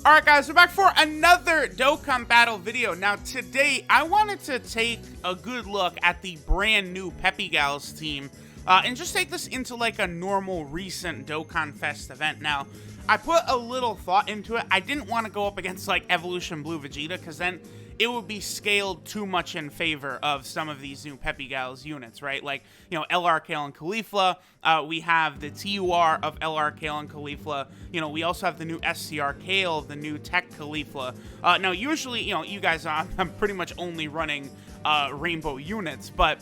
Alright guys, we're back for another Dokkan battle video. Now today, I wanted to take a good look at the brand new PEPPY GALS team, and just take this into like a normal recent Dokkan Fest event. Now, I put a little thought into it. I didn't want to go up against like Evolution Blue Vegeta, because then it would be scaled too much in favor of some of these new PEPPY GALS units, right? Like, you know, LR Kale and Caulifla. We have the TUR of LR Kale and Caulifla. You know, we also have the new SCR Kale, the new Tech Caulifla. Now, usually, you know, you guys, I'm pretty much only running rainbow units, but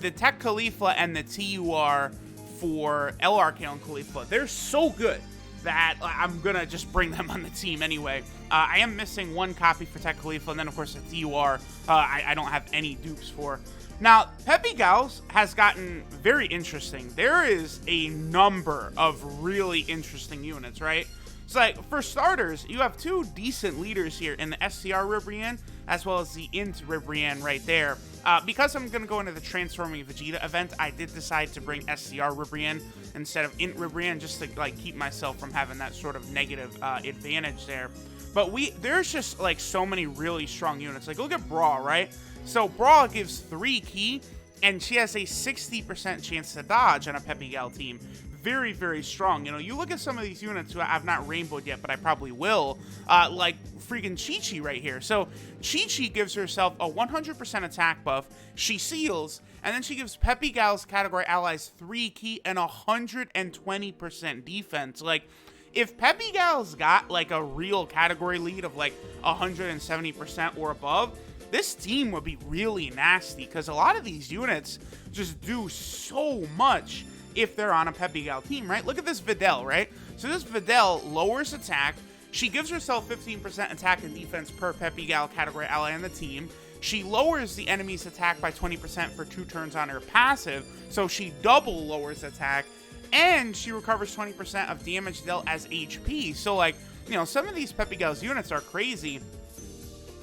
the Tech Caulifla and the TUR for LR Kale and Caulifla, they're so good that I'm gonna just bring them on the team anyway. I am missing one copy for Tech Caulifla, and then of course the TUR, I don't have any dupes for. Now, PEPPY GALS has gotten very interesting. There is a number of really interesting units, right? So, like, for starters, you have two decent leaders here in the SCR Ribrian, as well as the Int Ribrian right there. Because I'm going to go into the Transforming Vegeta event, I did decide to bring SCR Ribrian instead of Int Ribrian, just to, like, keep myself from having that sort of negative advantage there. But there's just, like, so many really strong units. Like, look at Brawl, right? So, Brawl gives 3 ki, and she has a 60% chance to dodge on a PEPPY GAL team. Very, very strong. You know, you look at some of these units who I've not rainbowed yet, but I probably will, like freaking Chi-Chi right here. So Chi-Chi gives herself a 100% attack buff, she seals, and then she gives PEPPY GALS category allies 3 ki and 120% defense. Like, if PEPPY GALS got like a real category lead of like 170% or above, this team would be really nasty, because a lot of these units just do so much if they're on a PEPPY GAL team, right? Look at this Videl, right? So this Videl lowers attack. She gives herself 15% attack and defense per PEPPY GAL category ally on the team. She lowers the enemy's attack by 20% for 2 turns on her passive, so she double lowers attack, and she recovers 20% of damage dealt as HP. So, like, you know, some of these PEPPY GALS units are crazy,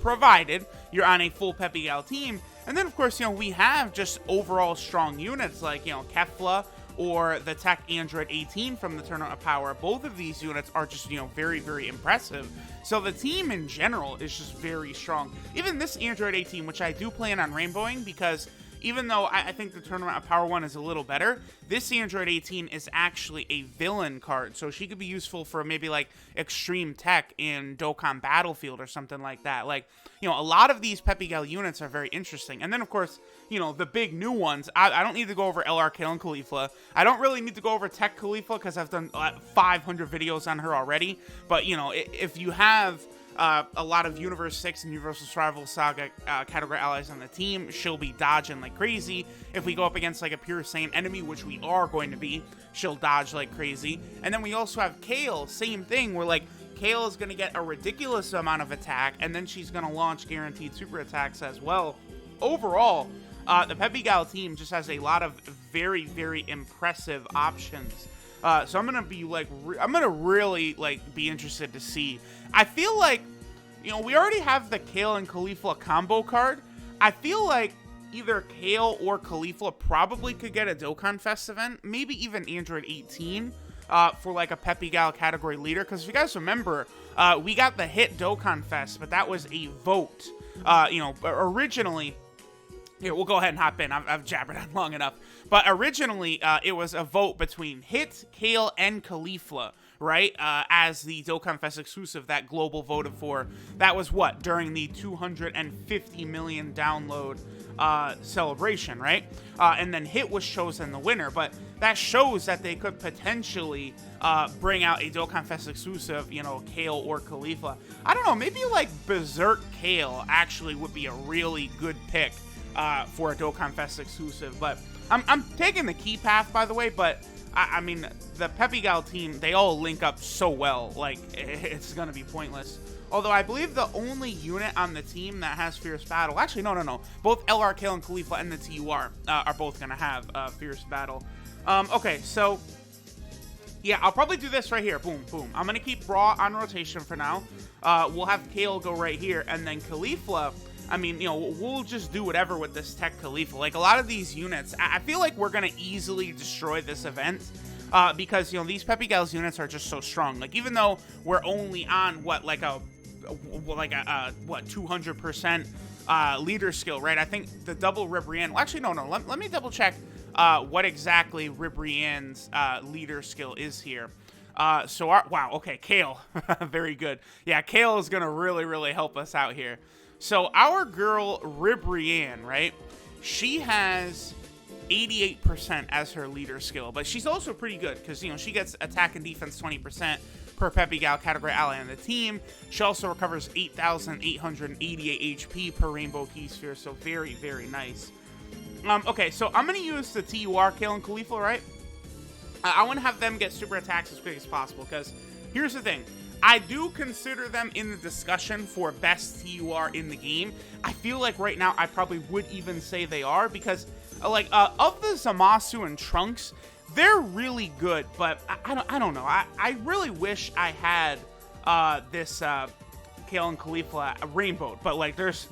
provided you're on a full PEPPY GAL team. And then, of course, you know, we have just overall strong units like, you know, Kefla, or the Tech Android 18 from the Tournament of Power. Both of these units are just, you know, very, very impressive. So the team in general is just very strong. Even this Android 18, which I do plan on rainbowing, because even though I think the Tournament of Power one is a little better, this Android 18 is actually a villain card, so she could be useful for maybe like Extreme Tech in Dokkan Battlefield or something like that. Like, you know, a lot of these PEPPY GAL units are very interesting. And then, of course, you know, the big new ones, I don't need to go over LR Kale and Caulifla. I don't really need to go over Tech Caulifla, because I've done 500 videos on her already. But, you know, if you have a lot of Universe 6 and Universal Survival Saga category allies on the team, she'll be dodging like crazy. If we go up against like a pure Saiyan enemy, which we are going to be, she'll dodge like crazy. And then we also have Kale, same thing, where like Kale is going to get a ridiculous amount of attack, and then she's going to launch guaranteed super attacks as well. Overall, the PEPPY GAL team just has a lot of very, very impressive options. So I'm gonna be like, I'm gonna really like be interested to see. I feel like, you know, we already have the Kale and Caulifla combo card. I feel like either Kale or Caulifla probably could get a Dokkan Fest event, maybe even Android 18 for like a PEPPY GAL category leader. Because if you guys remember, we got the hit Dokkan Fest, but that was a vote. You know, originally. Here, we'll go ahead and hop in. I've jabbered on long enough. But originally, it was a vote between Hit, Kale, and Caulifla, right? As the Dokkan Fest exclusive that Global voted for. That was what? During the 250 million download celebration, right? And then Hit was chosen the winner. But that shows that they could potentially bring out a Dokkan Fest exclusive, you know, Kale or Caulifla. I don't know. Maybe like Berserk Kale actually would be a really good pick for a Dokkan Fest exclusive. But I'm taking the key path, by the way, but I mean, the PEPPY GAL team, they all link up so well, like, it's gonna be pointless. Although I believe the only unit on the team that has Fierce Battle, actually, no. Both LR Kale and Caulifla and the TUR are both gonna have Fierce Battle. Okay, so, yeah, I'll probably do this right here. Boom, boom. I'm gonna keep Raw on rotation for now. We'll have Kale go right here, and then Caulifla, I mean, you know, we'll just do whatever with this Tech Caulifla. Like, a lot of these units, I feel like we're going to easily destroy this event. because, you know, these Peppy Gals units are just so strong. Like, even though we're only on, what, like a 200% leader skill, right? I think the double Ribrianne, well, actually, no, let me double check what exactly Ribrianne's leader skill is here. So wow, okay, Kale, very good. Yeah, Kale is gonna really help us out here. So our girl Ribrianne, right? She has 88% as her leader skill, but she's also pretty good because, you know, she gets attack and defense 20% per Peppy Gal category ally on the team. She also recovers 8,888 HP per Rainbow Key Sphere, so very nice. Okay, so I'm gonna use the TUR Kale and Khalifa, right? I want to have them get super attacks as quick as possible, because here's the thing. I do consider them in the discussion for best TUR in the game. I feel like right now I probably would even say they are, because like of the Zamasu and Trunks, they're really good, but I don't know. I really wish I had this Kale and Khalifa rainbowed, but like there's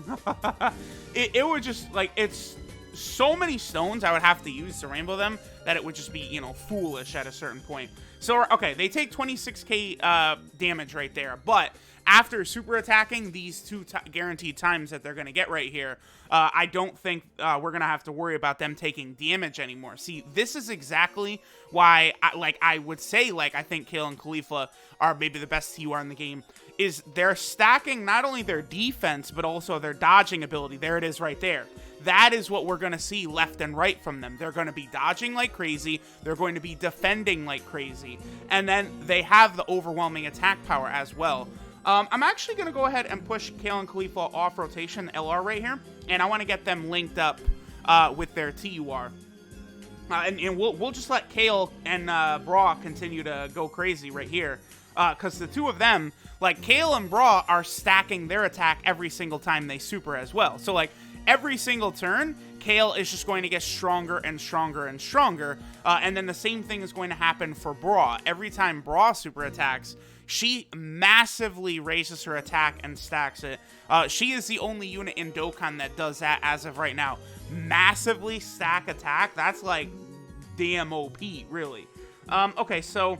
it would just, like, it's so many stones I would have to use to rainbow them that it would just be, you know, foolish at a certain point. So, okay, they take 26k damage right there, but after super attacking these two guaranteed times that they're going to get right here, I don't think we're going to have to worry about them taking damage anymore. See, this is exactly why I would say, like, I think Kale and Khalifa are maybe the best TUR in the game, is they're stacking not only their defense, but also their dodging ability. There it is right there. That is what we're going to see left and right from them. They're going to be dodging like crazy. They're going to be defending like crazy. And then they have the overwhelming attack power as well. I'm actually going to go ahead and push Kale and Khalifa off rotation, LR right here. And I want to get them linked up with their TUR. And we'll just let Kale and Bra continue to go crazy right here. Because the two of them, like, Kale and Bra are stacking their attack every single time they super as well. So, like, every single turn, Kale is just going to get stronger and stronger and stronger. And then the same thing is going to happen for Bra. Every time Bra super attacks, she massively raises her attack and stacks it. She is the only unit in Dokkan that does that as of right now. Massively stack attack. That's like damn OP, really. Okay, so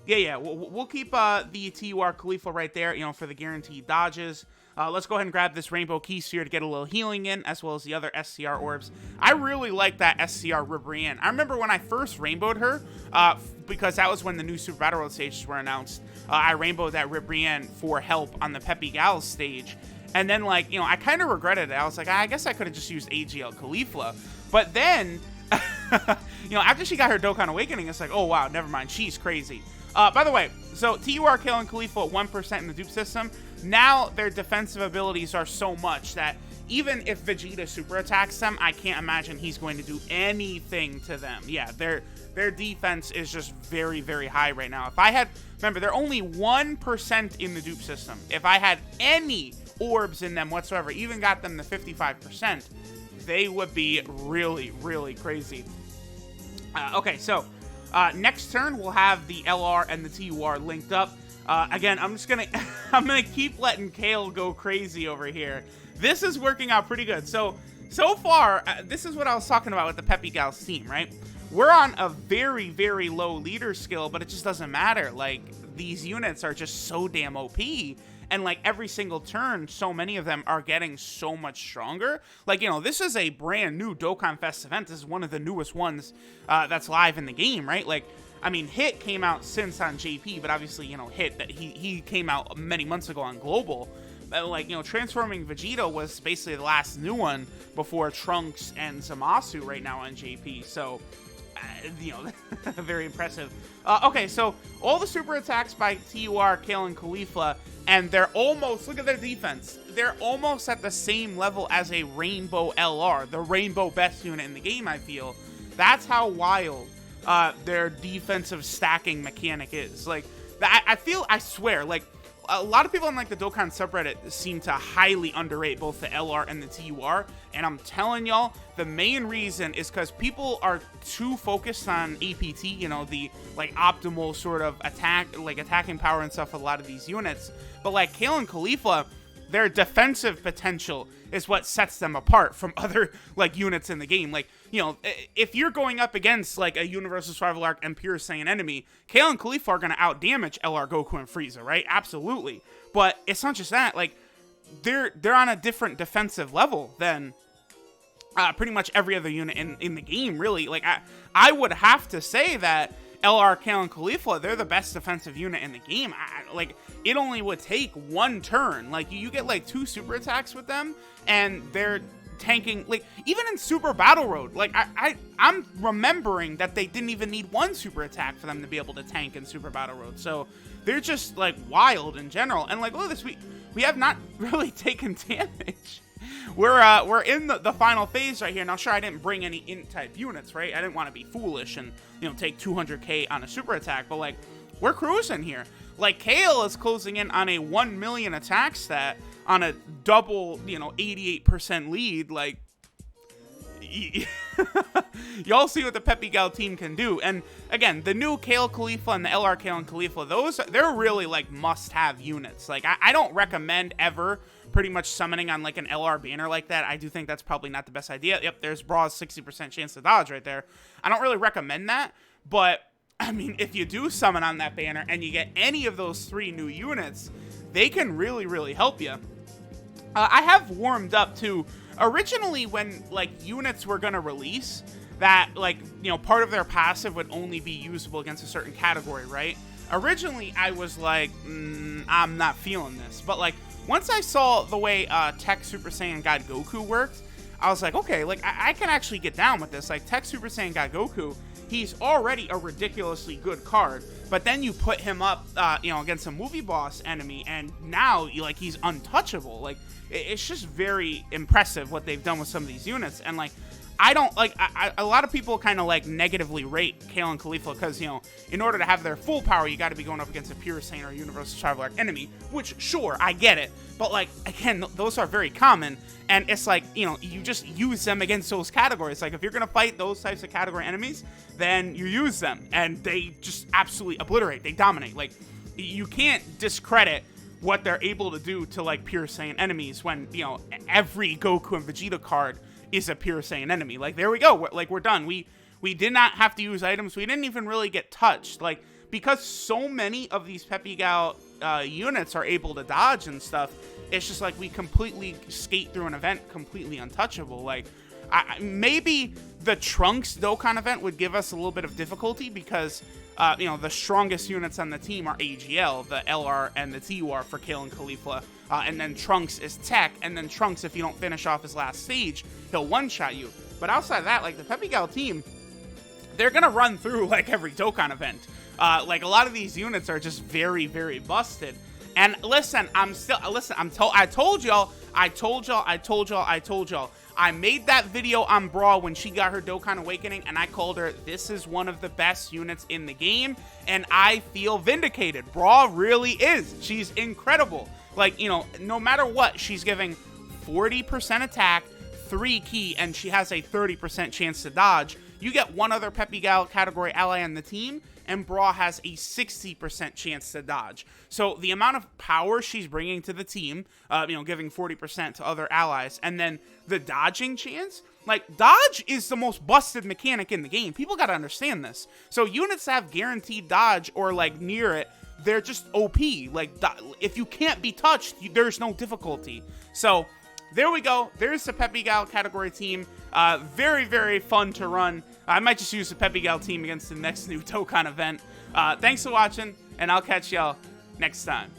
yeah, we'll keep the TUR Khalifa right there, you know, for the guaranteed dodges. Let's go ahead and grab this Rainbow Key Sphere to get a little healing in, as well as the other SCR orbs. I really like that SCR Ribrianne. I remember when I first rainbowed her, because that was when the new Super Battle Road stages were announced. I rainbowed that Ribrianne for help on the Peppy Gals stage. And then, like, you know, I kind of regretted it. I was like, I guess I could have just used AGL Khalifa. But then, you know, after she got her Dokkan Awakening, it's like, oh, wow, never mind. She's crazy. By the way, so TUR Kale and Khalifa at 1% in the dupe system. Now their defensive abilities are so much that even if Vegeta super attacks them, I can't imagine he's going to do anything to them. Yeah, their defense is just very high right now. If I had, remember, they're only 1% in the dupe system. If I had any orbs in them whatsoever, even got them to 55%, they would be really crazy. Okay, so next turn we'll have the LR and the TUR linked up. Again, I'm gonna keep letting Kale go crazy over here. This is working out pretty good. So far, this is what I was talking about with the Peppy Gals team, right? We're on a very low leader skill, but it just doesn't matter. Like, these units are just so damn OP. And, like, every single turn, so many of them are getting so much stronger. Like, you know, this is a brand new Dokkan Fest event. This is one of the newest ones that's live in the game, right? Like, I mean, Hit came out since on JP, but obviously, you know, Hit, that he came out many months ago on Global. Like, you know, Transforming Vegeta was basically the last new one before Trunks and Zamasu right now on JP. So, you know, very impressive. Okay, so all the super attacks by TUR, Kale, and Khalifa, and they're almost, look at their defense. They're almost at the same level as a Rainbow LR, the Rainbow best unit in the game, I feel. That's how wild their defensive stacking mechanic is. Like, I swear, like, a lot of people on, like, the Dokkan subreddit seem to highly underrate both the LR and the TUR, and I'm telling y'all, the main reason is because people are too focused on APT, you know, the, like, optimal sort of attack, like, attacking power and stuff for a lot of these units. But, like, Kale and Khalifa, their defensive potential is what sets them apart from other, like, units in the game. Like, you know, if you're going up against, like, a Universal Survival Arc and Pure Saiyan enemy, Kale and Caulifla are going to outdamage LR Goku and Frieza, right? Absolutely. But it's not just that. Like, they're on a different defensive level than pretty much every other unit in the game, really. Like, I would have to say that LR, Kale, and Caulifla, they're the best defensive unit in the game. Like, it only would take one turn. Like, you get, like, 2 super attacks with them, and they're tanking. Like, even in Super Battle Road, like, I'm remembering that they didn't even need 1 super attack for them to be able to tank in Super Battle Road. So, they're just, like, wild in general. And, like, look at this. We have not really taken damage. We're in the final phase right here. Now, sure, I didn't bring any int-type units, right? I didn't want to be foolish and, you know, take 200k on a super attack, but, like, we're cruising here. Like, Kale is closing in on a 1 million attack stat on a double, you know, 88% lead. Like, y'all see what the Peppy Gal team can do. And, again, the new Kale Caulifla and the LR Kale and Caulifla, they're really, like, must-have units. Like, I don't recommend ever pretty much summoning on, like, an LR banner like that. I do think that's probably not the best idea. Yep, there's Braw's 60% chance to dodge right there. I don't really recommend that, but, I mean, if you do summon on that banner and you get any of those 3 new units, they can really, really help you. I have warmed up to, originally when, like, units were gonna release, that, like, you know, part of their passive would only be usable against a certain category, right? Originally, I was like, I'm not feeling this, but, like, once I saw the way Tech Super Saiyan God Goku worked, I was like, okay, like, I can actually get down with this. Like, Tech Super Saiyan God Goku, he's already a ridiculously good card, but then you put him up, you know, against a movie boss enemy, and now, like, he's untouchable. Like, it's just very impressive what they've done with some of these units, and, like, I don't, like, a lot of people kind of, like, negatively rate Kale and Caulifla because, you know, in order to have their full power, you got to be going up against a Pure Saiyan or a Universal Survival Arc enemy, which, sure, I get it, but, like, again, those are very common, and it's like, you know, you just use them against those categories. Like, if you're going to fight those types of category enemies, then you use them, and they just absolutely obliterate, they dominate. Like, you can't discredit what they're able to do to, like, Pure Saiyan enemies when, you know, every Goku and Vegeta card is a Pure Saiyan enemy. Like, there we go. We're done. We did not have to use items. We didn't even really get touched. Like, because so many of these Peppy Gal units are able to dodge and stuff, it's just like we completely skate through an event completely untouchable. Like, maybe the Trunks Dokkan event would give us a little bit of difficulty because, you know, the strongest units on the team are AGL, the LR and the TUR for Kale and Caulifla, and then Trunks is Tech, and then Trunks, if you don't finish off his last stage, he'll one-shot you. But outside of that, like, the Peppy Gal team, they're gonna run through, like, every Dokkan event. Like, a lot of these units are just very, very busted. And listen, I told y'all. I made that video on Brawl when she got her Dokkan Awakening, and I called her, this is one of the best units in the game, and I feel vindicated. Brawl really is. She's incredible. Like, you know, no matter what, she's giving 40% attack, 3 ki, and she has a 30% chance to dodge. You get one other Peppy Gal category ally on the team, and Brawl has a 60% chance to dodge. So the amount of power she's bringing to the team, you know, giving 40% to other allies, and then the dodging chance, like, dodge is the most busted mechanic in the game. People gotta understand this. So units that have guaranteed dodge or, like, near it, they're just OP. Like, if you can't be touched, there's no difficulty. So there we go. There's the Peppy Gal category team. Very, very fun to run. I might just use the Peppy Gal team against the next new Dokkan event. Thanks for watching, and I'll catch y'all next time.